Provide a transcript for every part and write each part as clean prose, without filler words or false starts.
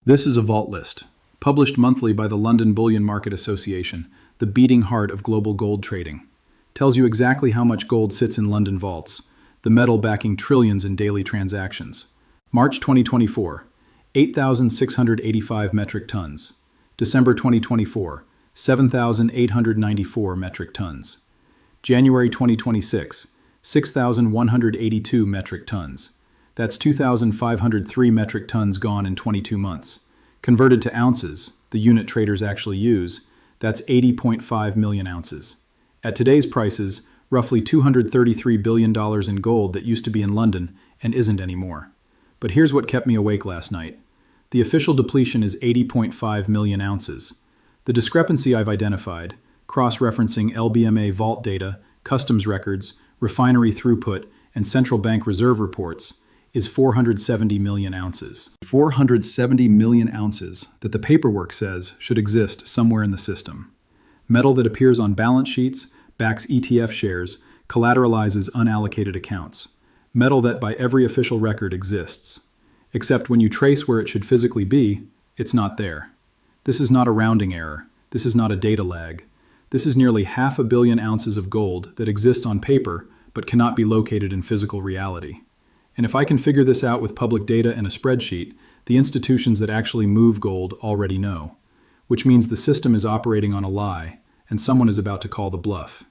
This is a vault list, published monthly by the London Bullion Market Association, the beating heart of global gold trading. Tells you exactly how much gold sits in London vaults, the metal backing trillions in daily transactions. March 2024, 8,685 metric tons. December 2024, 7,894 metric tons. January 2026, 6,182 metric tons. That's 2,503 metric tons gone in 22 months. Converted to ounces, the unit traders actually use, that's 80.5 million ounces. At today's prices, roughly $233 billion in gold that used to be in London and isn't anymore. But here's what kept me awake last night. The official depletion is 80.5 million ounces. The discrepancy I've identified, cross-referencing LBMA vault data, customs records, refinery throughput, and central bank reserve reports, is 470 million ounces. 470 million ounces that the paperwork says should exist somewhere in the system. Metal that appears on balance sheets, backs ETF shares, collateralizes unallocated accounts. Metal that by every official record exists. Except when you trace where it should physically be, it's not there. This is not a rounding error. This is not a data lag. This is nearly 500 million ounces of gold that exists on paper but cannot be located in physical reality. And if I can figure this out with public data and a spreadsheet, the institutions that actually move gold already know. Which means the system is operating on a lie, and someone is about to call the bluff.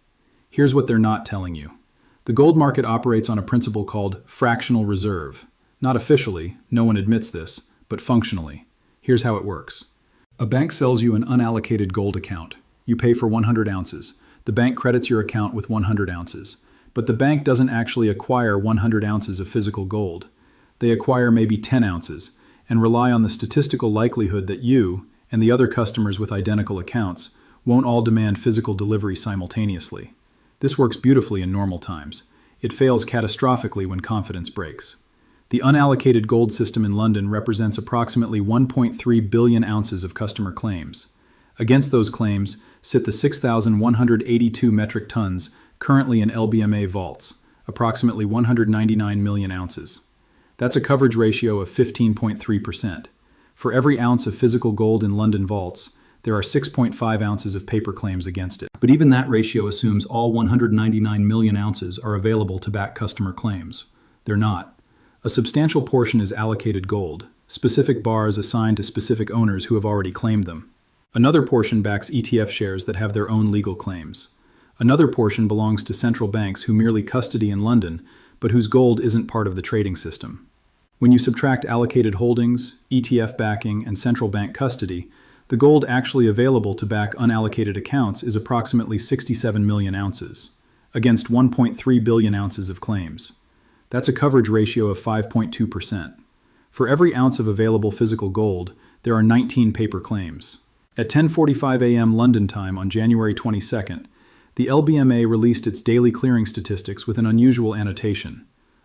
Here's what they're not telling you. The gold market operates on a principle called fractional reserve. Not officially, no one admits this, but functionally. Here's how it works. A bank sells you an unallocated gold account. You pay for 100 ounces. The bank credits your account with 100 ounces. But the bank doesn't actually acquire 100 ounces of physical gold. They acquire maybe 10 ounces and rely on the statistical likelihood that you and the other customers with identical accounts won't all demand physical delivery simultaneously. This works beautifully in normal times. It fails catastrophically when confidence breaks. The unallocated gold system in London represents approximately 1.3 billion ounces of customer claims. Against those claims sit the 6,182 metric tons currently in LBMA vaults, approximately 199 million ounces. That's a coverage ratio of 15.3%. For every ounce of physical gold in London vaults, there are 6.5 ounces of paper claims against it. But even that ratio assumes all 199 million ounces are available to back customer claims. They're not. A substantial portion is allocated gold, specific bars assigned to specific owners who have already claimed them. Another portion backs ETF shares that have their own legal claims. Another portion belongs to central banks who merely custody in London, but whose gold isn't part of the trading system. When you subtract allocated holdings, ETF backing, and central bank custody, the gold actually available to back unallocated accounts is approximately 67 million ounces, against 1.3 billion ounces of claims. That's a coverage ratio of 5.2%. For every ounce of available physical gold, there are 19 paper claims. At 10:45 a.m. London time on January 22nd, the LBMA released its daily clearing statistics with an unusual annotation.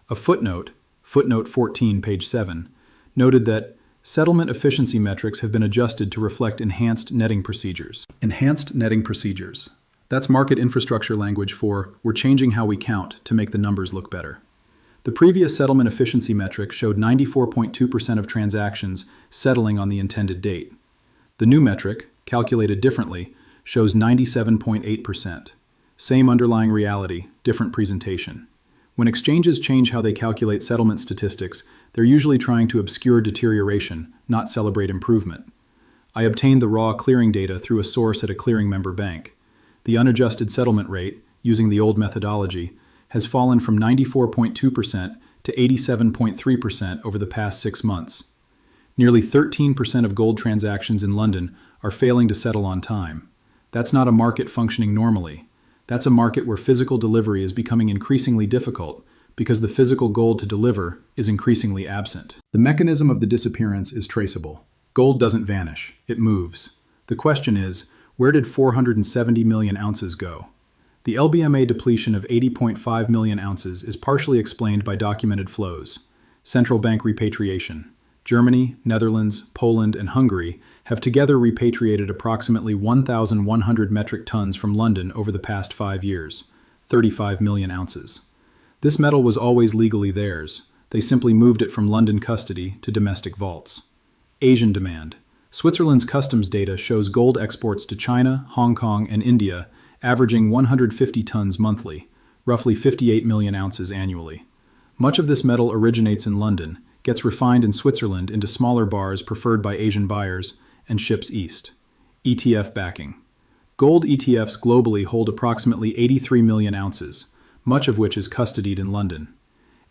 A footnote, footnote 14, page 7, noted that settlement efficiency metrics have been adjusted to reflect enhanced netting procedures. Enhanced netting procedures. That's market infrastructure language for we're changing how we count to make the numbers look better. The previous settlement efficiency metric showed 94.2% of transactions settling on the intended date. The new metric, calculated differently, shows 97.8%. Same underlying reality, different presentation. When exchanges change how they calculate settlement statistics, they're usually trying to obscure deterioration, not celebrate improvement. I obtained the raw clearing data through a source at a clearing member bank. The unadjusted settlement rate, using the old methodology, has fallen from 94.2% to 87.3% over the past 6 months. Nearly 13% of gold transactions in London are failing to settle on time. That's not a market functioning normally. That's a market where physical delivery is becoming increasingly difficult because the physical gold to deliver is increasingly absent. The mechanism of the disappearance is traceable. Gold doesn't vanish, it moves. The question is, where did 470 million ounces go? The LBMA depletion of 80.5 million ounces is partially explained by documented flows. Central bank repatriation. Germany, Netherlands, Poland, and Hungary have together repatriated approximately 1,100 metric tons from London over the past 5 years, 35 million ounces. This metal was always legally theirs. They simply moved it from London custody to domestic vaults. Asian demand. Switzerland's customs data shows gold exports to China, Hong Kong, and India averaging 150 tons monthly, roughly 58 million ounces annually. Much of this metal originates in London, gets refined in Switzerland into smaller bars preferred by Asian buyers, and ships east. ETF backing. Gold ETFs globally hold approximately 83 million ounces, much of which is custodied in London.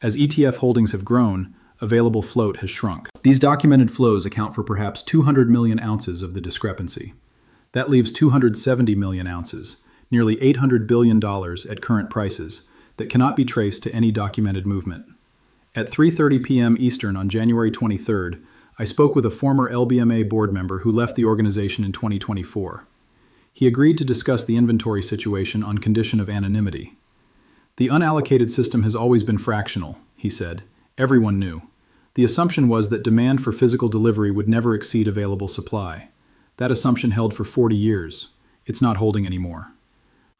As ETF holdings have grown, available float has shrunk. These documented flows account for perhaps 200 million ounces of the discrepancy. That leaves 270 million ounces, nearly $800 billion at current prices, that cannot be traced to any documented movement. At 3:30 p.m. Eastern on January 23rd, I spoke with a former LBMA board member who left the organization in 2024. He agreed to discuss the inventory situation on condition of anonymity. The unallocated system has always been fractional, he said. Everyone knew. The assumption was that demand for physical delivery would never exceed available supply. That assumption held for 40 years. It's not holding anymore.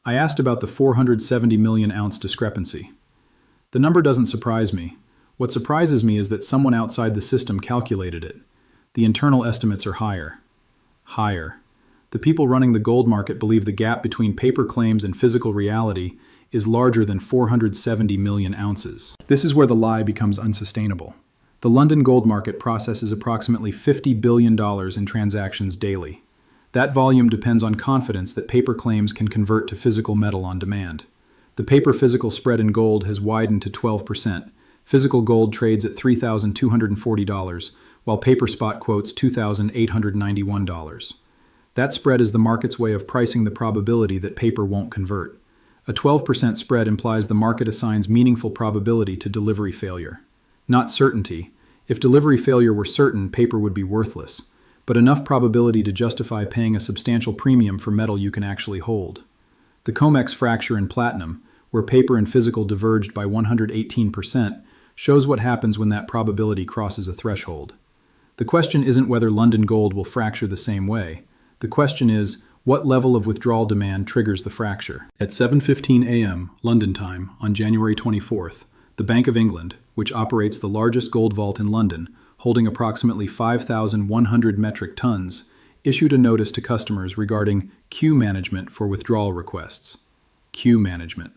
I asked about the 470 million ounce discrepancy. The number doesn't surprise me. What surprises me is that someone outside the system calculated it. The internal estimates are higher. Higher. The people running the gold market believe the gap between paper claims and physical reality is larger than 470 million ounces. This is where the lie becomes unsustainable. The London gold market processes approximately $50 billion in transactions daily. That volume depends on confidence that paper claims can convert to physical metal on demand. The paper-physical spread in gold has widened to 12%. Physical gold trades at $3,240, while paper spot quotes $2,891. That spread is the market's way of pricing the probability that paper won't convert. A 12% spread implies the market assigns meaningful probability to delivery failure. Not certainty. If delivery failure were certain, paper would be worthless, but enough probability to justify paying a substantial premium for metal you can actually hold. The COMEX fracture in platinum, where paper and physical diverged by 118%, shows what happens when that probability crosses a threshold. The question isn't whether London gold will fracture the same way. The question is, what level of withdrawal demand triggers the fracture? At 7:15 a.m. London time on January 24th, the Bank of England, which operates the largest gold vault in London, holding approximately 5,100 metric tons, issued a notice to customers regarding queue management for withdrawal requests. Queue management.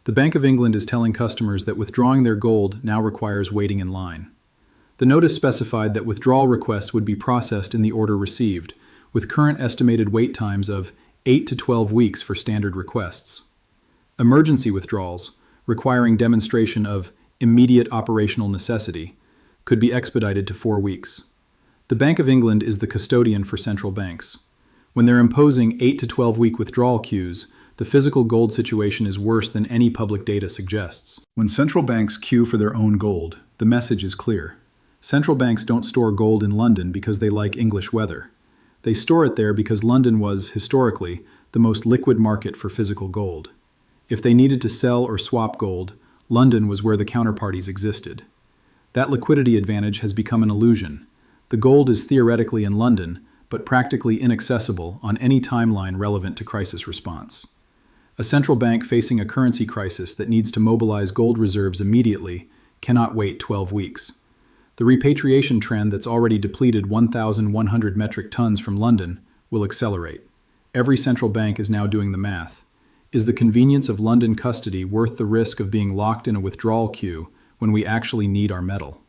The Bank of England is telling customers that withdrawing their gold now requires waiting in line. The notice specified that withdrawal requests would be processed in the order received, with current estimated wait times of 8 to 12 weeks for standard requests. Emergency withdrawals, requiring demonstration of immediate operational necessity, could be expedited to 4 weeks. The Bank of England is the custodian for central banks. When they're imposing 8 to 12-week withdrawal queues, the physical gold situation is worse than any public data suggests. When central banks queue for their own gold, the message is clear. Central banks don't store gold in London because they like English weather. They store it there because London was, historically, the most liquid market for physical gold. If they needed to sell or swap gold, London was where the counterparties existed. That liquidity advantage has become an illusion. The gold is theoretically in London, but practically inaccessible on any timeline relevant to crisis response. A central bank facing a currency crisis that needs to mobilize gold reserves immediately cannot wait 12 weeks. The repatriation trend that's already depleted 1,100 metric tons from London will accelerate. Every central bank is now doing the math. Is the convenience of London custody worth the risk of being locked in a withdrawal queue when we actually need our metal?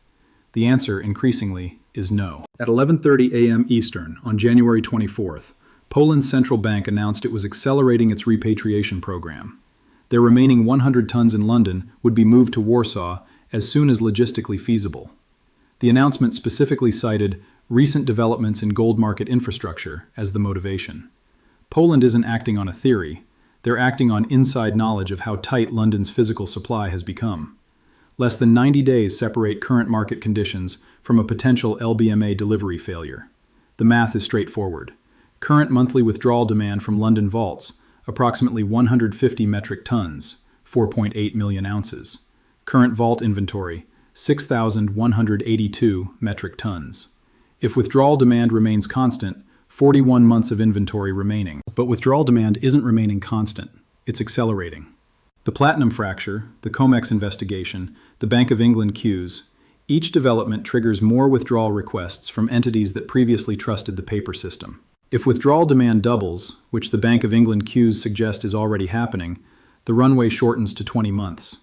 The answer, increasingly, is no. At 11:30 a.m. Eastern on January 24th, Poland's central bank announced it was accelerating its repatriation program. Their remaining 100 tons in London would be moved to Warsaw as soon as logistically feasible. The announcement specifically cited recent developments in gold market infrastructure as the motivation. Poland isn't acting on a theory. They're acting on inside knowledge of how tight London's physical supply has become. Less than 90 days separate current market conditions from a potential LBMA delivery failure. The math is straightforward. Current monthly withdrawal demand from London vaults, approximately 150 metric tons, 4.8 million ounces. Current vault inventory, 6,182 metric tons. If withdrawal demand remains constant, 41 months of inventory remaining. But withdrawal demand isn't remaining constant. It's accelerating. The platinum fracture, the COMEX investigation, the Bank of England queues, Each development triggers more withdrawal requests from entities that previously trusted the paper system. If withdrawal demand doubles, which the Bank of England Qs suggest is already happening, the runway shortens to 20 months.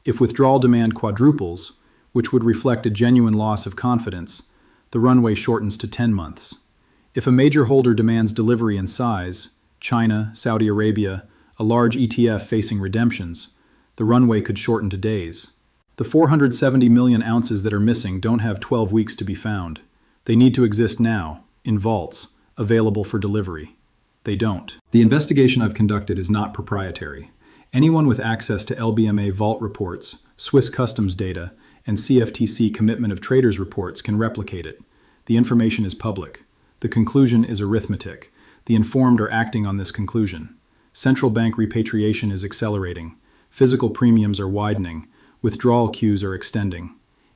If withdrawal demand quadruples, which would reflect a genuine loss of confidence, the runway shortens to 10 months. If a major holder demands delivery in size, China, Saudi Arabia, a large ETF facing redemptions, the runway could shorten to days. The 470 million ounces that are missing don't have 12 weeks to be found. They need to exist now, in vaults, available for delivery. They don't. The investigation I've conducted is not proprietary. Anyone with access to LBMA vault reports, Swiss customs data, and CFTC commitment of traders reports can replicate it. The information is public. The conclusion is arithmetic. The informed are acting on this conclusion. Central bank repatriation is accelerating. Physical premiums are widening. Withdrawal queues are extending.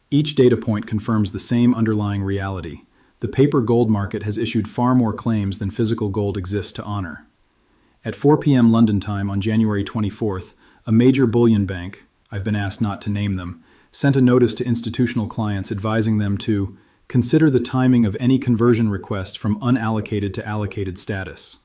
Each data point confirms the same underlying reality. The paper gold market has issued far more claims than physical gold exists to honor. At 4 p.m. London time on January 24th, a major bullion bank, I've been asked not to name them, sent a notice to institutional clients advising them to consider the timing of any conversion request from unallocated to allocated status.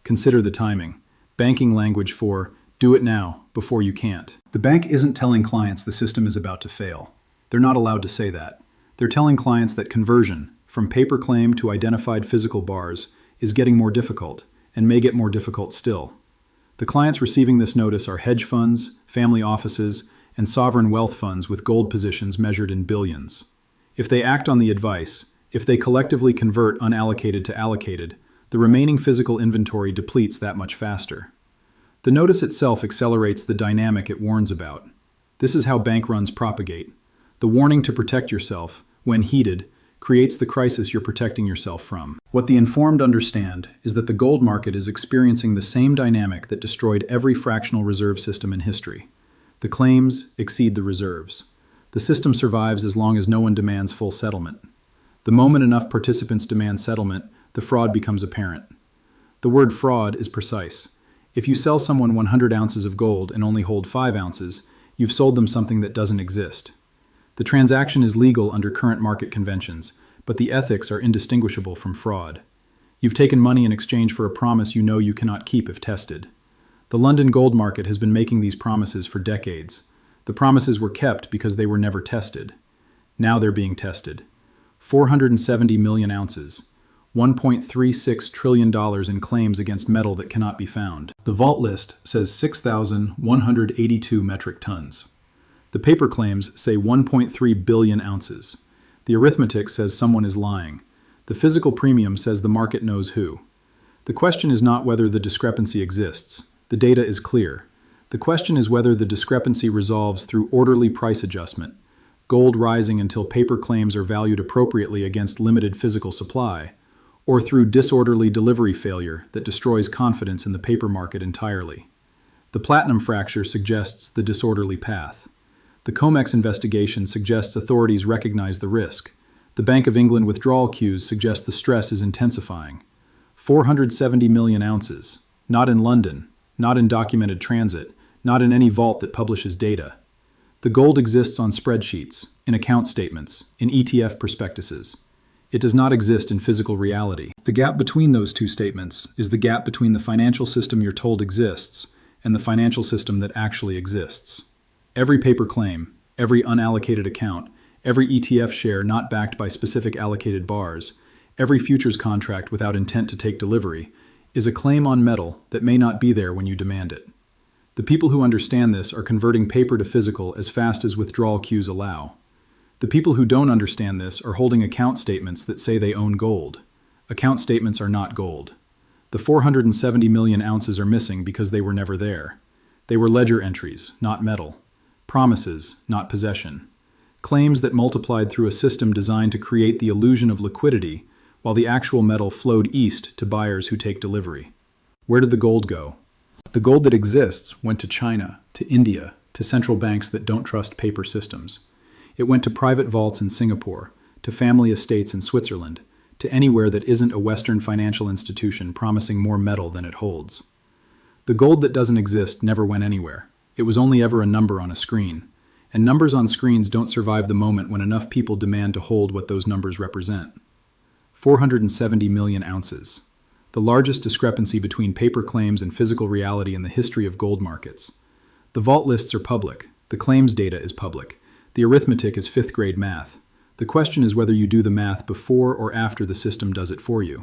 Consider the timing. Banking language for do it now, before you can't. The bank isn't telling clients the system is about to fail. They're not allowed to say that. They're telling clients that conversion, from paper claim to identified physical bars, is getting more difficult, and may get more difficult still. The clients receiving this notice are hedge funds, family offices, and sovereign wealth funds with gold positions measured in billions. If they act on the advice, if they collectively convert unallocated to allocated, the remaining physical inventory depletes that much faster. The notice itself accelerates the dynamic it warns about. This is how bank runs propagate. The warning to protect yourself, when heeded, creates the crisis you're protecting yourself from. What the informed understand is that the gold market is experiencing the same dynamic that destroyed every fractional reserve system in history. The claims exceed the reserves. The system survives as long as no one demands full settlement. The moment enough participants demand settlement, the fraud becomes apparent. The word fraud is precise. If you sell someone 100 ounces of gold and only hold 5 ounces, you've sold them something that doesn't exist. The transaction is legal under current market conventions, but the ethics are indistinguishable from fraud. You've taken money in exchange for a promise you know you cannot keep if tested. The London gold market has been making these promises for decades. The promises were kept because they were never tested. Now they're being tested. 470 million ounces. $1.36 trillion in claims against metal that cannot be found. The vault list says 6,182 metric tons. The paper claims say 1.3 billion ounces. The arithmetic says someone is lying. The physical premium says the market knows who. The question is not whether the discrepancy exists. The data is clear. The question is whether the discrepancy resolves through orderly price adjustment, gold rising until paper claims are valued appropriately against limited physical supply, or through disorderly delivery failure that destroys confidence in the paper market entirely. The platinum fracture suggests the disorderly path. The COMEX investigation suggests authorities recognize the risk. The Bank of England withdrawal queues suggest the stress is intensifying. 470 million ounces, not in London, not in documented transit, not in any vault that publishes data. The gold exists on spreadsheets, in account statements, in ETF prospectuses. It does not exist in physical reality. The gap between those two statements is the gap between the financial system you're told exists and the financial system that actually exists. Every paper claim, every unallocated account, every ETF share not backed by specific allocated bars, every futures contract without intent to take delivery, is a claim on metal that may not be there when you demand it. The people who understand this are converting paper to physical as fast as withdrawal queues allow. The people who don't understand this are holding account statements that say they own gold. Account statements are not gold. The 470 million ounces are missing because they were never there. They were ledger entries, not metal. Promises, not possession. Claims that multiplied through a system designed to create the illusion of liquidity, while the actual metal flowed east to buyers who take delivery. Where did the gold go? The gold that exists went to China, to India, to central banks that don't trust paper systems. It went to private vaults in Singapore, to family estates in Switzerland, to anywhere that isn't a Western financial institution promising more metal than it holds. The gold that doesn't exist never went anywhere. It was only ever a number on a screen. And numbers on screens don't survive the moment when enough people demand to hold what those numbers represent. 470 million ounces. The largest discrepancy between paper claims and physical reality in the history of gold markets. The vault lists are public. The claims data is public. The arithmetic is fifth-grade math. The question is whether you do the math before or after the system does it for you.